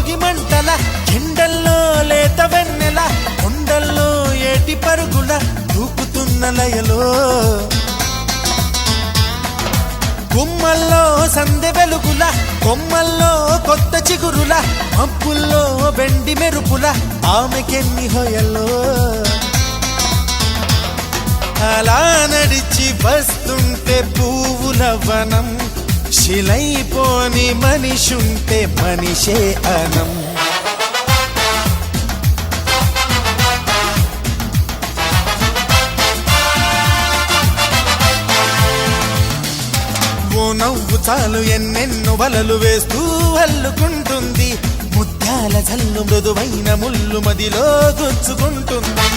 భోగి మంటల ఎండల్లో లేత వెన్నెల కొండల్లో ఏటి పరుగుల దూకుతున్న లయలో గుమ్మల్లో సందె వెలుగుల కొమ్మల్లో కొత్త చిగురుల మబ్బుల్లో వెండి మెరుపుల ఆమెకెన్ని హొయల్లో అలా నడిచి వస్తుంటే పువ్వుల వనం శిలైపోని మనిషుంటే మనిషే అనం ఓ నవ్వు చాలు ఎన్నెన్నో వలలు వేస్తూ అల్లుకుంటుంది ముత్యాల జల్లు మృదువైన ముళ్ళు మదిలో గుచ్చుకుంటుంది